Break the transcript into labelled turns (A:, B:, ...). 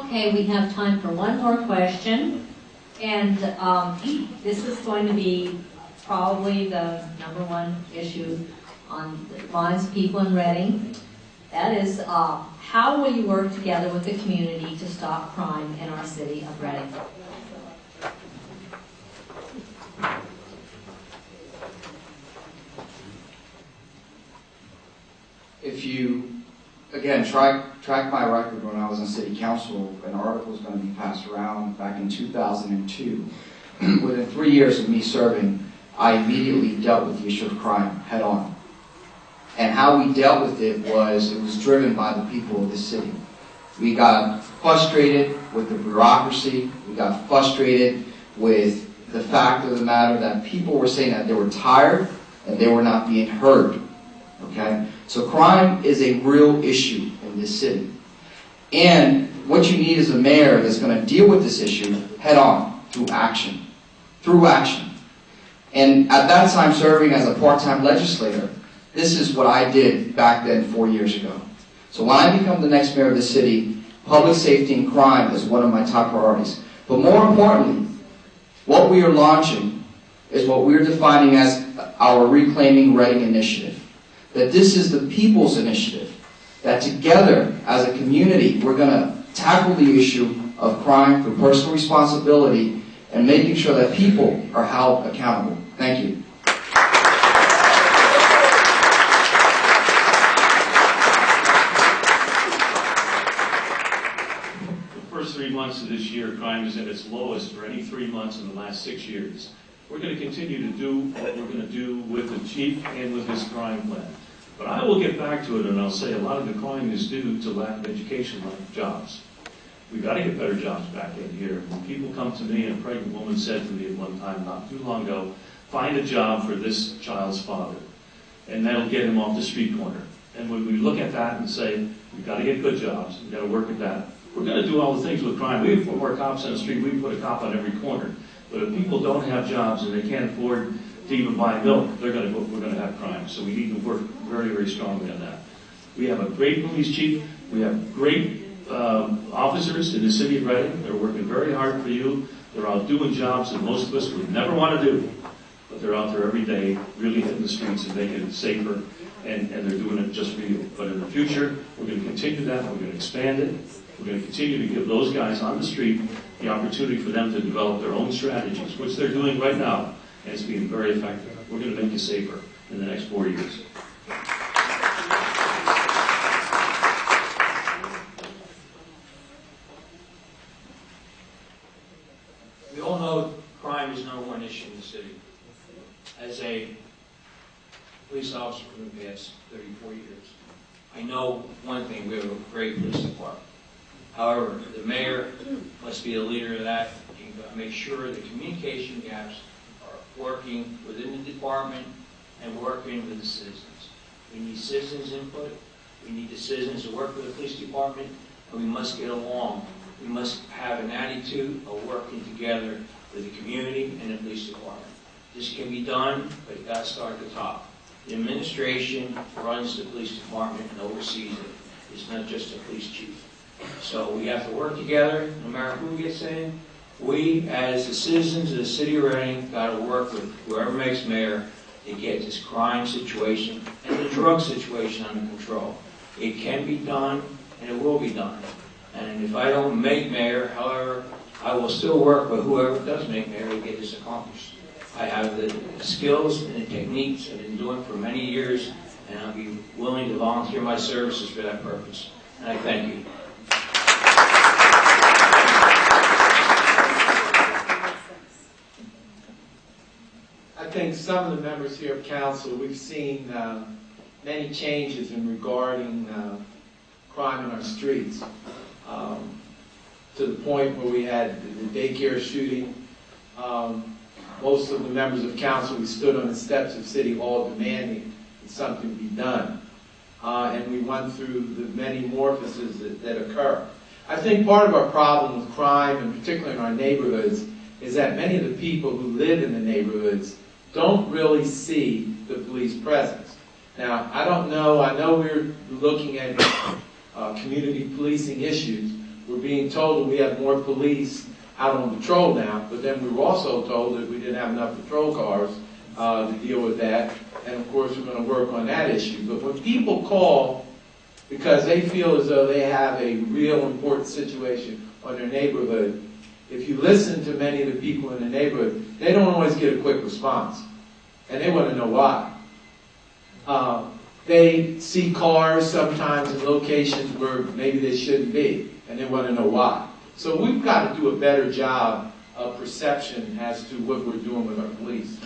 A: Okay, we have time for one more question, and this is going to be probably the #1 issue on the minds of people in Reading. That is, how will you work together with the community to stop crime in our city of Reading?
B: If you, again, track my record when I was in city council, an article was going to be passed around back in 2002. Within 3 years of me serving, I immediately dealt with the issue of crime head on. And how we dealt with it was driven by the people of the city. We got frustrated with the bureaucracy. We got frustrated with the fact of the matter that people were saying that they were tired and they were not being heard. Okay? So crime is a real issue in this city. And what you need is a mayor that's going to deal with this issue head on, through action. Through action. And at that time, serving as a part-time legislator, this is what I did back then 4 years ago. So when I become the next mayor of the city, public safety and crime is one of my top priorities. But more importantly, what we are launching is what we're defining as our Reclaiming Reading initiative. That this is the people's initiative. That together, as a community, we're going to tackle the issue of crime through personal responsibility and making sure that people are held accountable. Thank you.
C: The first 3 months of this year, crime is at its lowest for any 3 months in the last 6 years. We're going to continue to do what we're going to do with the chief and with his crime plan. But I will get back to it, and I'll say a lot of the crime is due to lack of education, lack of jobs. We've got to get better jobs back in here. When people come to me, and a pregnant woman said to me at one time not too long ago, find a job for this child's father, and that'll get him off the street corner. And when we look at that and say, we've got to get good jobs, we've got to work at that, we're going to do all the things with crime. We put more cops on the street, we put a cop on every corner. But if people don't have jobs and they can't afford to even buy milk, we're going to have crime. So we need to work very, very strongly on that. We have a great police chief. We have great officers in the city of Reading. They're working very hard for you. They're out doing jobs that most of us would never want to do. But they're out there every day, really hitting the streets and making it safer, and they're doing it just for you. But in the future, we're going to continue that. We're going to expand it. We're going to continue to give those guys on the street the opportunity for them to develop their own strategies, which they're doing right now, and it's being very effective. We're going to make you safer in the next 4 years.
D: We all know crime is #1 issue in the city. As a police officer for the past 34 years, I know one thing: we have a great police department. However, the mayor must be a leader of that and make sure the communication gaps are working within the department and working with the citizens. We need citizens' input. We need the citizens to work with the police department, and we must get along. We must have an attitude of working together with the community and the police department. This can be done, but you've got to start at the top. The administration runs the police department and oversees it. It's not just a police chief. So we have to work together, no matter who gets in. We, as the citizens of the city of Reading, got to work with whoever makes mayor to get this crime situation and the drug situation under control. It can be done, and it will be done. And if I don't make mayor, however, I will still work with whoever does make mayor to get this accomplished. I have the skills and the techniques I've been doing for many years, and I'll be willing to volunteer my services for that purpose. And I thank you.
E: I think some of the members here of council, we've seen many changes in regarding crime in our streets. To the point where we had the daycare shooting. Most of the members of council, we stood on the steps of City Hall demanding that something be done. And we went through the many morphosis that occur. I think part of our problem with crime, and particularly in our neighborhoods, is that many of the people who live in the neighborhoods don't really see the police presence. Now, I don't know, I know we're looking at community policing issues, we're being told that we have more police out on patrol now, but then we were also told that we didn't have enough patrol cars to deal with that, and of course we're going to work on that issue. But when people call because they feel as though they have a real important situation on their neighborhood, if you listen to many of the people in the neighborhood, they don't always get a quick response, and they want to know why. They see cars sometimes in locations where maybe they shouldn't be, and they want to know why. So we've got to do a better job of perception as to what we're doing with our police.